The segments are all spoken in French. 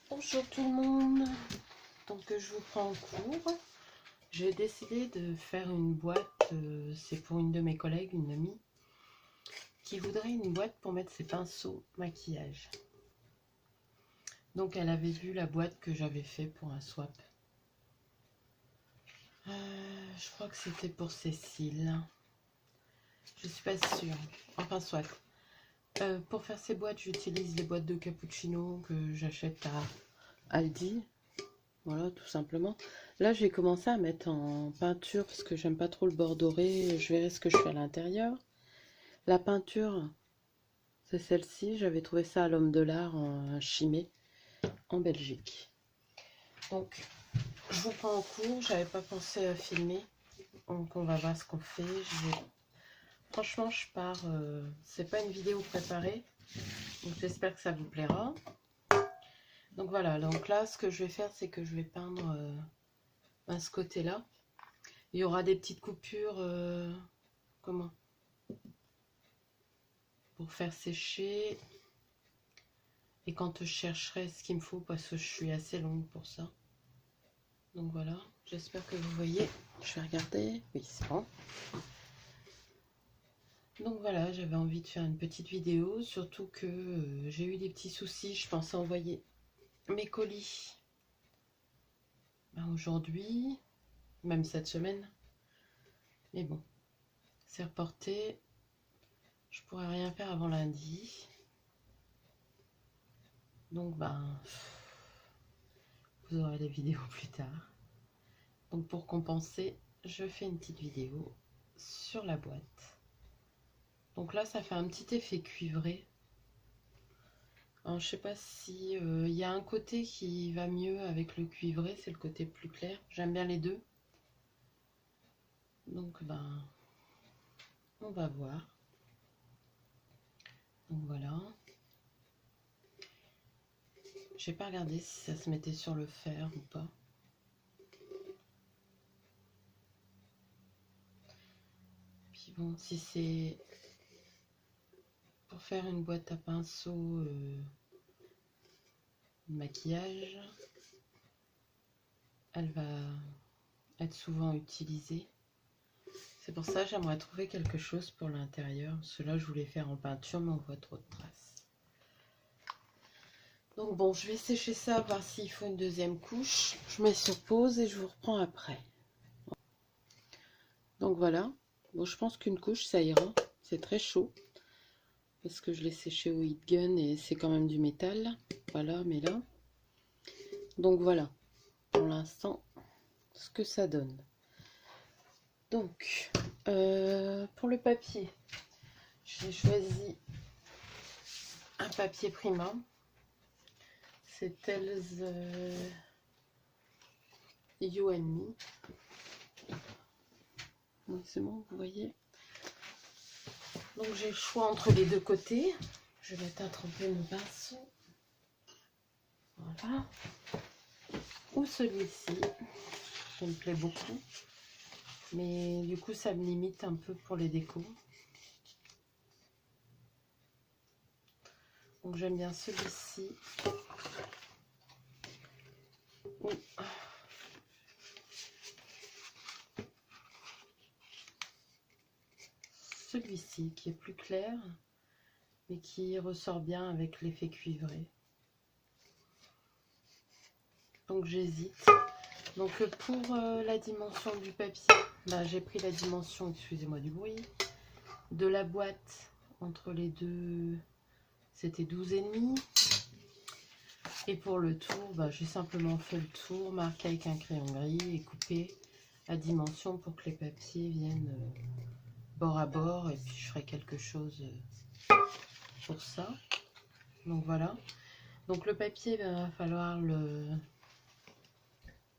Bonjour tout le monde, donc je vous prends en cours. J'ai décidé de faire une boîte, c'est pour une de mes collègues, une amie, qui voudrait une boîte pour mettre ses pinceaux maquillage. Donc elle avait vu la boîte que j'avais fait pour un swap. Je crois que c'était pour Cécile. Je suis pas sûre, enfin soit. Pour faire ces boîtes, j'utilise les boîtes de cappuccino que j'achète à Aldi. Voilà, tout simplement. Là, j'ai commencé à mettre en peinture parce que j'aime pas trop le bord doré. Je verrai ce que je fais à l'intérieur. La peinture, c'est celle-ci. J'avais trouvé ça à l'Homme de l'Art en Chimay, en Belgique. Donc, je vous prends en cours. J'avais pas pensé à filmer. Donc, on va voir ce qu'on fait. Franchement, je pars. C'est pas une vidéo préparée. Donc, j'espère que ça vous plaira. Donc, voilà. Donc là, ce que je vais faire, c'est que je vais peindre à ce côté-là. Il y aura des petites coupures, comment, pour faire sécher. Et quand je chercherai ce qu'il me faut, parce que je suis assez longue pour ça. Donc voilà, j'espère que vous voyez. Je vais regarder. Oui, c'est bon. Donc voilà, j'avais envie de faire une petite vidéo, surtout que j'ai eu des petits soucis. Je pensais envoyer mes colis aujourd'hui, même cette semaine. Mais bon, c'est reporté. Je pourrais rien faire avant lundi. Donc vous aurez les vidéos plus tard. Donc pour compenser, je fais une petite vidéo sur la boîte. Donc là, ça fait un petit effet cuivré. Alors, je sais pas si y a un côté qui va mieux avec le cuivré, c'est le côté plus clair. J'aime bien les deux. Donc on va voir. Donc voilà. J'ai pas regardé si ça se mettait sur le fer ou pas. Puis bon, si c'est pour faire une boîte à pinceau maquillage, elle va être souvent utilisée. C'est pour ça que j'aimerais trouver quelque chose pour l'intérieur. Cela, je voulais faire en peinture, mais on voit trop de traces. Donc bon, je vais sécher ça, voir s'il faut une deuxième couche. Je mets sur pause et je vous reprends après. Donc voilà. Bon, je pense qu'une couche, ça ira. C'est très chaud. Parce que je l'ai séché au heat gun et c'est quand même du métal. Voilà, mais là. Donc voilà. Pour l'instant, ce que ça donne. Donc, pour le papier, j'ai choisi un papier Prima. C'est Tales You and Me. Donc c'est bon, vous voyez. Donc j'ai le choix entre les deux côtés. Je vais mettre à tremper mon pinceau. Voilà. Ou celui-ci. Ça me plaît beaucoup. Mais du coup, ça me limite un peu pour les décos. Donc j'aime bien celui-ci. Celui-ci qui est plus clair, mais qui ressort bien avec l'effet cuivré. Donc j'hésite. Donc pour la dimension du papier, j'ai pris la dimension, excusez-moi du bruit, de la boîte entre les deux, c'était 12,5. Et pour le tour, j'ai simplement fait le tour, marqué avec un crayon gris et coupé la dimension pour que les papiers viennent bord à bord. Et puis je ferai quelque chose pour ça. Donc voilà. Donc le papier, il va falloir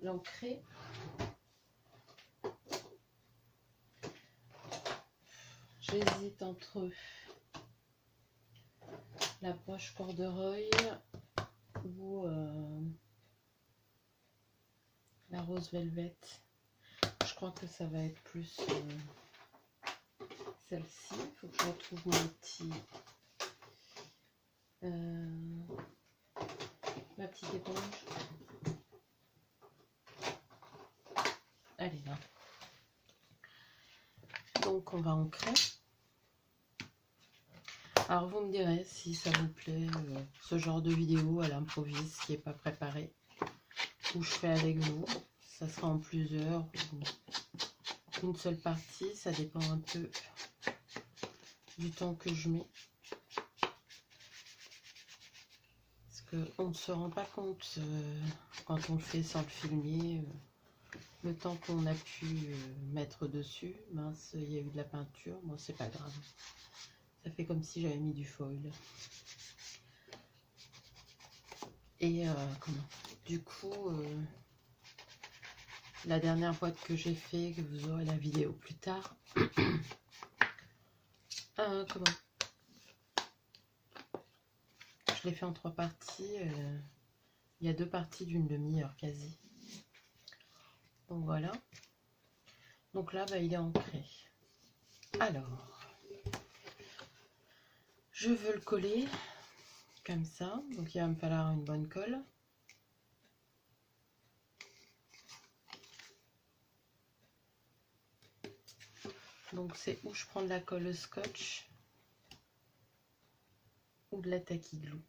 l'ancrer. J'hésite entre la poche corduroy ou la rose velvet. Je crois que ça va être plus celle-ci. Il faut que je retrouve mon petit ma petite éponge? Elle est là. Donc on va ancrer. Alors vous me direz si ça vous plaît, ce genre de vidéo à l'improviste qui n'est pas préparé, où je fais avec vous. Ça sera en plusieurs, ou une seule partie, ça dépend un peu du temps que je mets. Parce qu'on ne se rend pas compte quand on le fait sans le filmer, le temps qu'on a pu mettre dessus. Mince, il y a eu de la peinture, bon c'est pas grave. Ça fait comme si j'avais mis du foil. Et du coup, la dernière boîte que j'ai fait, que vous aurez la vidéo plus tard. Je l'ai fait en 3 parties. Il y a 2 parties d'une demi-heure quasi. Donc voilà. Donc là, bah, il est ancré. Alors, je veux le coller comme ça. Donc il va me falloir une bonne colle. Donc c'est où je prends de la colle scotch ou de la tacky glue.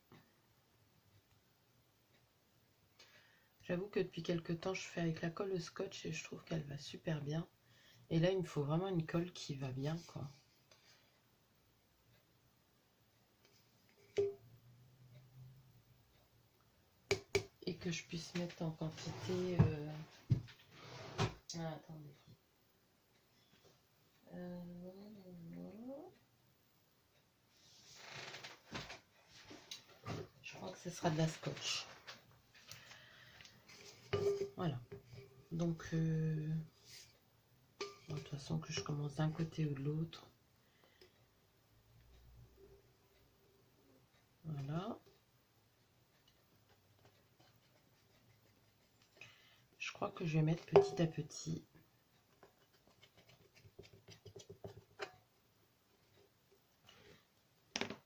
J'avoue que depuis quelques temps je fais avec la colle scotch et je trouve qu'elle va super bien. Et là il me faut vraiment une colle qui va bien quoi. Et que je puisse mettre en quantité... Ah, attendez. Je crois que ce sera de la scotch. Voilà. Donc, de toute façon que je commence d'un côté ou de l'autre. Voilà. Je crois que je vais mettre petit à petit.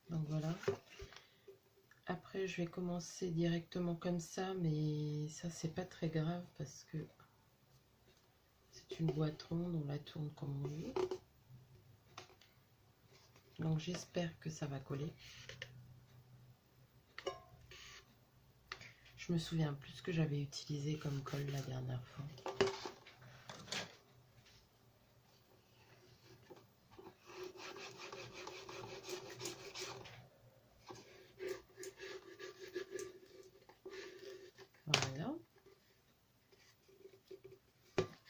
Donc voilà. Après, je vais commencer directement comme ça, mais ça, c'est pas très grave parce que c'est une boîte ronde, on la tourne comme on veut. Donc j'espère que ça va coller. Je me souviens plus ce que j'avais utilisé comme colle la dernière fois. Voilà.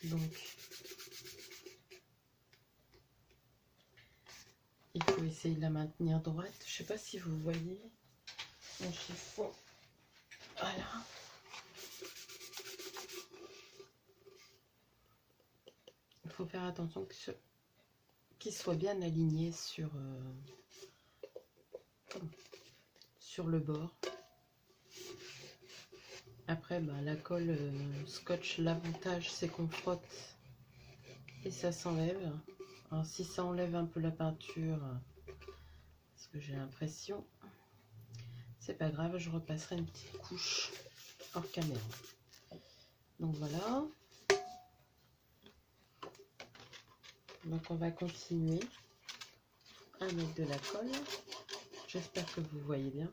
Donc, il faut essayer de la maintenir droite. Je sais pas si vous voyez mon chiffon. Voilà. Il faut faire attention qu'il soit bien aligné sur le bord. Après, bah, la colle scotch, l'avantage c'est qu'on frotte et ça s'enlève. Alors si ça enlève un peu la peinture, parce que j'ai l'impression, c'est pas grave, je repasserai une petite couche hors caméra. Donc voilà. Donc on va continuer à mettre de la colle. J'espère que vous voyez bien.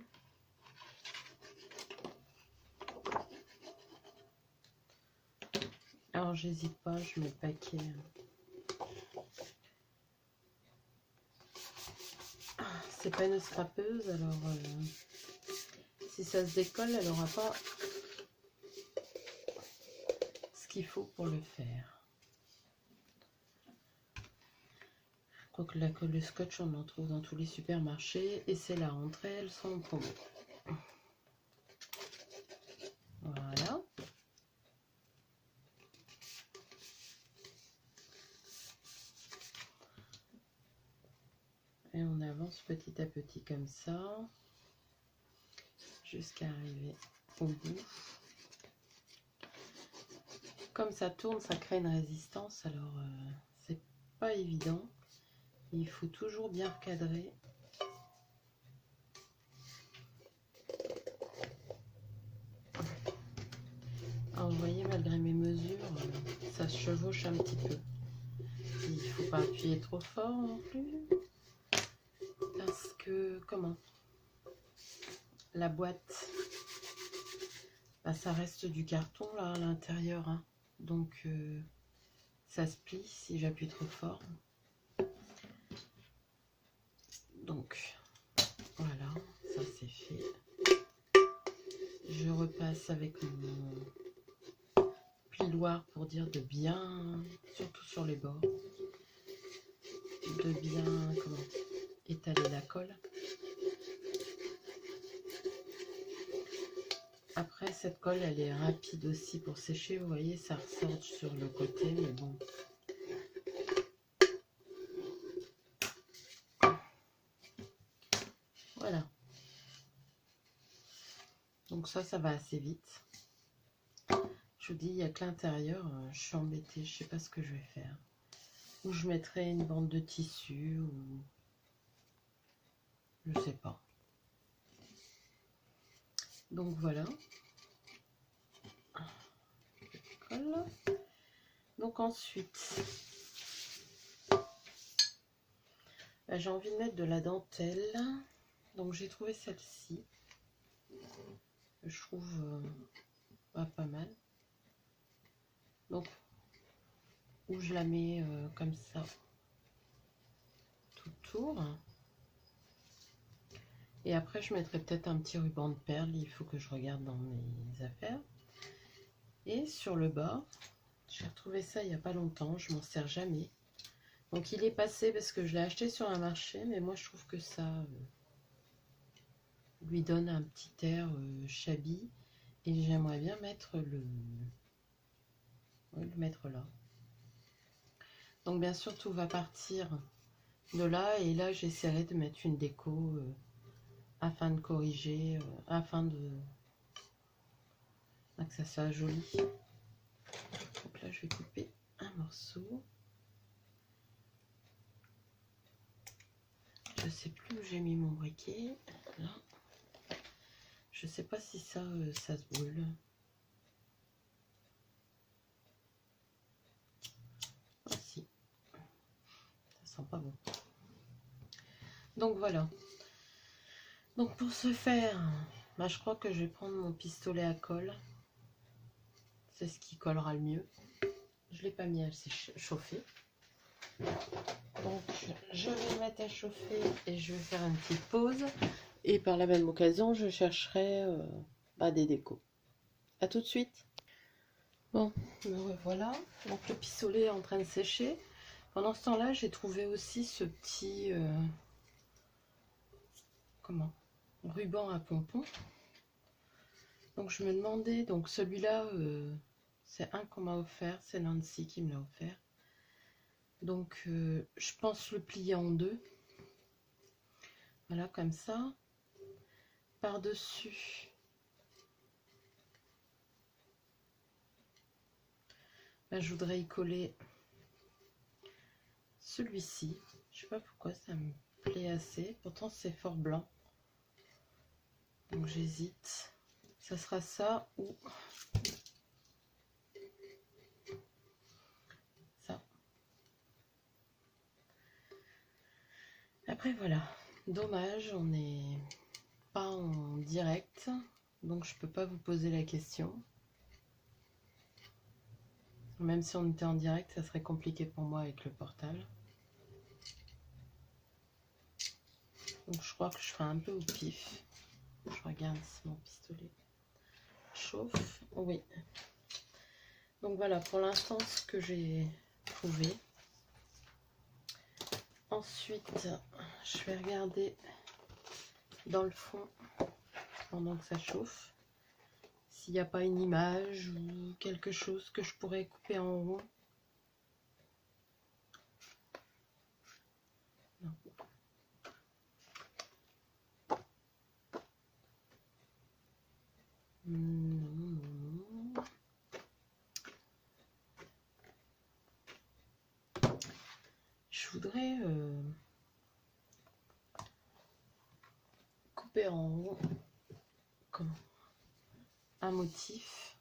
Alors j'hésite pas, je mets le paquet. C'est pas une scrapeuse, alors si ça se décolle, elle n'aura pas ce qu'il faut pour le faire. Quoique la colle de scotch, on en trouve dans tous les supermarchés et c'est la rentrée, elles sont en promo. Voilà. Et on avance petit à petit comme ça, jusqu'à arriver au bout. Comme ça tourne, ça crée une résistance, alors c'est pas évident. Il faut toujours bien recadrer. vous voyez, malgré mes mesures, ça se chevauche un petit peu. Il ne faut pas appuyer trop fort non plus. Parce que, comment? La boîte, bah, ça reste du carton là à l'intérieur. Hein. Donc, ça se plie si j'appuie trop fort. Donc, voilà, ça c'est fait. Je repasse avec mon piloir pour dire de bien, surtout sur les bords, de bien étaler la colle. Après, cette colle, elle est rapide aussi pour sécher. Vous voyez, ça ressort sur le côté, mais bon. Voilà. Donc ça va assez vite. Je vous dis, il n'y a que l'intérieur. Je suis embêtée, je sais pas ce que je vais faire. Ou je mettrai une bande de tissu, ou... je sais pas. Donc voilà. Colle. Donc ensuite, j'ai envie de mettre de la dentelle. Donc j'ai trouvé celle-ci. Je trouve pas mal. Donc, où je la mets comme ça, tout autour. Et après, je mettrai peut-être un petit ruban de perles. Il faut que je regarde dans mes affaires. Et sur le bas, j'ai retrouvé ça il n'y a pas longtemps. Je m'en sers jamais. Donc, il est passé parce que je l'ai acheté sur un marché. Mais moi, je trouve que ça lui donne un petit air shabby. Et j'aimerais bien mettre le mettre là. Donc, bien sûr, tout va partir de là. Et là, j'essaierai de mettre une déco afin de corriger, afin de que ça soit joli. Donc là, je vais couper un morceau. Je sais plus où j'ai mis mon briquet. Là. Je sais pas si ça, ça se brûle. Ah si. Ça sent pas bon. Donc voilà. Donc pour ce faire, bah, je crois que je vais prendre mon pistolet à colle. C'est ce qui collera le mieux. Je l'ai pas mis à chauffer. Donc je vais le mettre à chauffer et je vais faire une petite pause. Et par la même occasion, je chercherai des décos. A tout de suite. Bon, me revoilà. Donc le pistolet est en train de sécher. Pendant ce temps-là, j'ai trouvé aussi ce petit ruban à pompons. Donc je me demandais, donc celui-là, c'est un qu'on m'a offert, c'est Nancy qui me l'a offert. Donc je pense le plier en deux. Voilà, comme ça. Par-dessus, je voudrais y coller celui-ci. Je sais pas pourquoi ça me plaît assez. Pourtant c'est fort blanc. Donc j'hésite. Ça sera ça ou ça. Après voilà. Dommage, on n'est pas en direct. Donc je peux pas vous poser la question. Même si on était en direct, ça serait compliqué pour moi avec le portable. Donc je crois que je ferai un peu au pif. Je regarde si mon pistolet chauffe. Oui. Donc voilà, pour l'instant, ce que j'ai trouvé. Ensuite, je vais regarder dans le fond, pendant que ça chauffe, s'il n'y a pas une image ou quelque chose que je pourrais couper en haut. Non. Non. Je voudrais couper en haut un motif.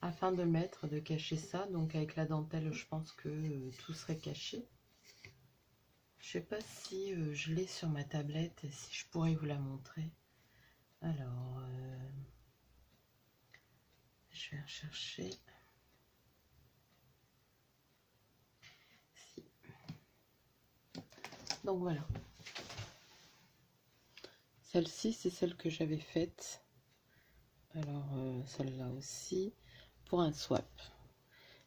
afin de mettre, de cacher ça. Donc avec la dentelle, je pense que tout serait caché. Je sais pas si je l'ai sur ma tablette et si je pourrais vous la montrer. Alors, je vais rechercher. Si. Donc voilà. Celle-ci, c'est celle que j'avais faite. Alors, celle-là aussi, pour un swap.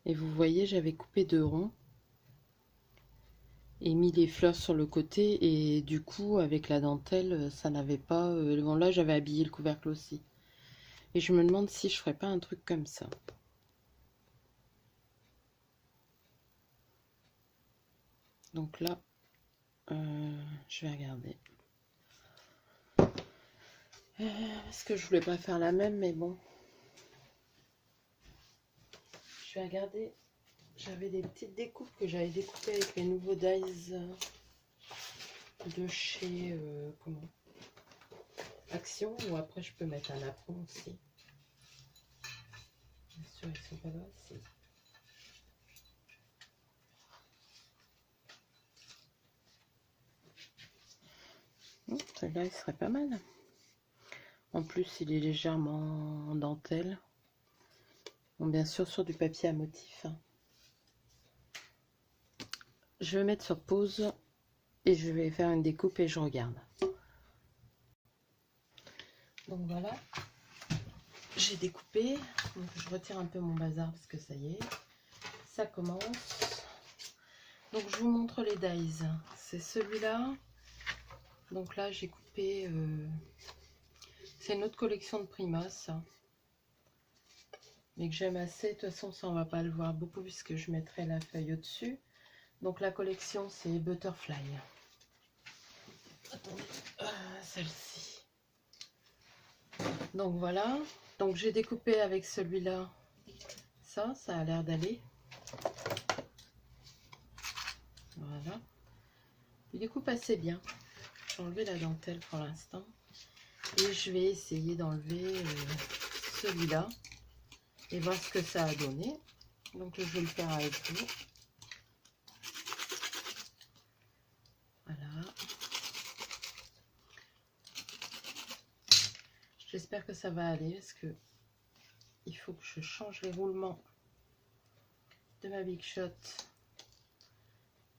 Et vous voyez, j'avais coupé 2 ronds et mis les fleurs sur le côté. Et du coup, avec la dentelle, ça n'avait pas... bon, là, j'avais habillé le couvercle aussi. Et je me demande si je ferais pas un truc comme ça. Donc là, je vais regarder. Parce que je voulais pas faire la même, mais bon. Je vais regarder. J'avais des petites découpes que j'avais découpées avec les nouveaux dies de chez comment, Action. Ou après, je peux mettre un apron aussi. Bien sûr, ils sont pas là aussi. Celui-là, il serait pas mal. En plus, il est légèrement en dentelle. Bon, bien sûr, sur du papier à motif. Je vais mettre sur pause et je vais faire une découpe et je regarde. Donc voilà, j'ai découpé. Donc je retire un peu mon bazar parce que ça y est, ça commence. Donc je vous montre les dies. C'est celui-là. Donc là, j'ai coupé... c'est une autre collection de Primas. Mais que j'aime assez. De toute façon, ça, on va pas le voir beaucoup puisque je mettrai la feuille au-dessus. Donc la collection, c'est Butterfly. Attendez, celle-ci. Donc voilà. Donc j'ai découpé avec celui-là. Ça a l'air d'aller. Voilà. Il découpe assez bien. J'ai enlevé la dentelle pour l'instant. Et je vais essayer d'enlever celui-là. Et voir ce que ça a donné. Donc je vais le faire avec vous. Voilà. J'espère que ça va aller parce que il faut que je change les roulements de ma Big Shot.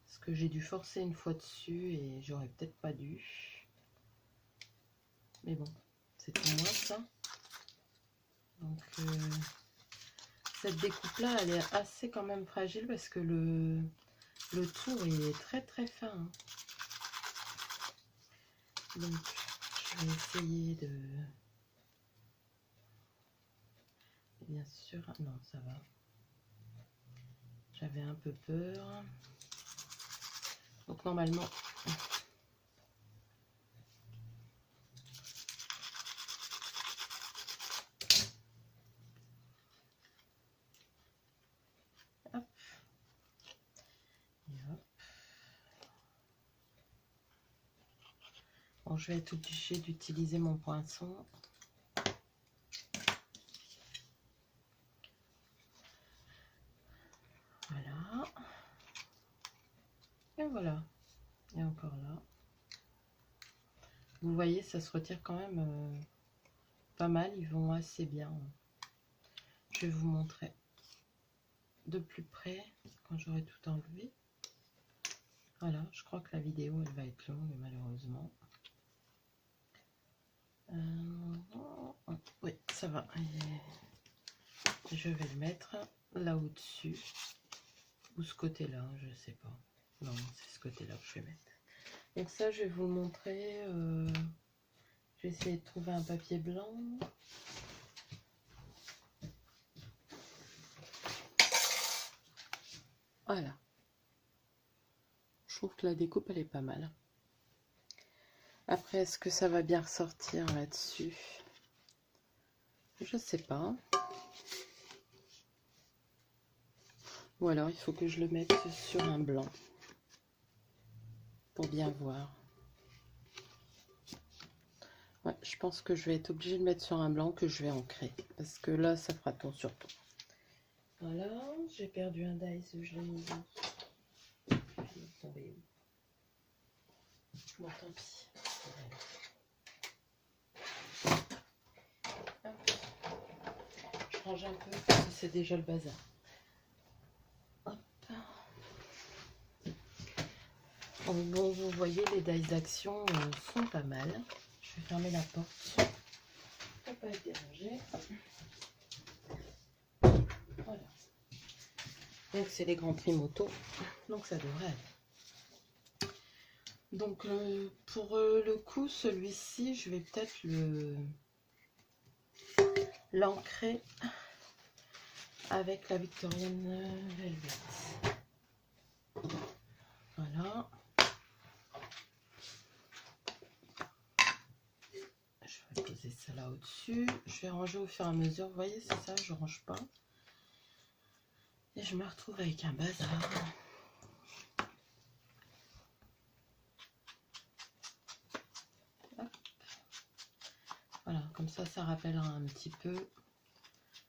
Parce que j'ai dû forcer une fois dessus et j'aurais peut-être pas dû. Mais bon, c'est pour moi ça. Donc cette découpe là, elle est assez quand même fragile parce que le tour il est très très fin. Hein. Donc je vais essayer de... Bien sûr, non ça va. J'avais un peu peur. Donc normalement... Hop. Et hop. Bon, je vais être obligée d'utiliser mon poinçon. Voilà. Et voilà. Et encore là. Vous voyez, ça se retire quand même pas mal. Ils vont assez bien. Je vais vous montrer de plus près quand j'aurai tout enlevé. Voilà, je crois que la vidéo elle va être longue malheureusement. Oui, ça va. Et je vais le mettre là au-dessus. Ou ce côté-là, je sais pas. Non, c'est ce côté-là que je vais mettre. Donc ça, je vais vous le montrer. Je vais essayer de trouver un papier blanc. Voilà. Je trouve que la découpe, elle est pas mal. Après, est-ce que ça va bien ressortir là-dessus? Je sais pas. Ou alors, il faut que je le mette sur un blanc. Pour bien voir. Ouais, je pense que je vais être obligée de mettre sur un blanc que je vais ancrer. Parce que là, ça fera ton sur ton. Voilà, j'ai perdu un dice, je l'ai mis où? Il est tombé où? Bon, tant pis. Hop. Je range un peu parce que c'est déjà le bazar. Hop. Bon, vous voyez, les dice d'action sont pas mal. Je vais fermer la porte pour pas être dérangé. Voilà. Donc c'est les grands prix moto, donc ça devrait aller. Donc pour le coup, celui-ci, je vais peut-être l'ancrer avec la Victorian Velvet. Voilà. Je vais poser ça là au-dessus. Je vais ranger au fur et à mesure. Vous voyez, c'est ça, je range pas. Et je me retrouve avec un bazar. Hop. Voilà, comme ça rappellera un petit peu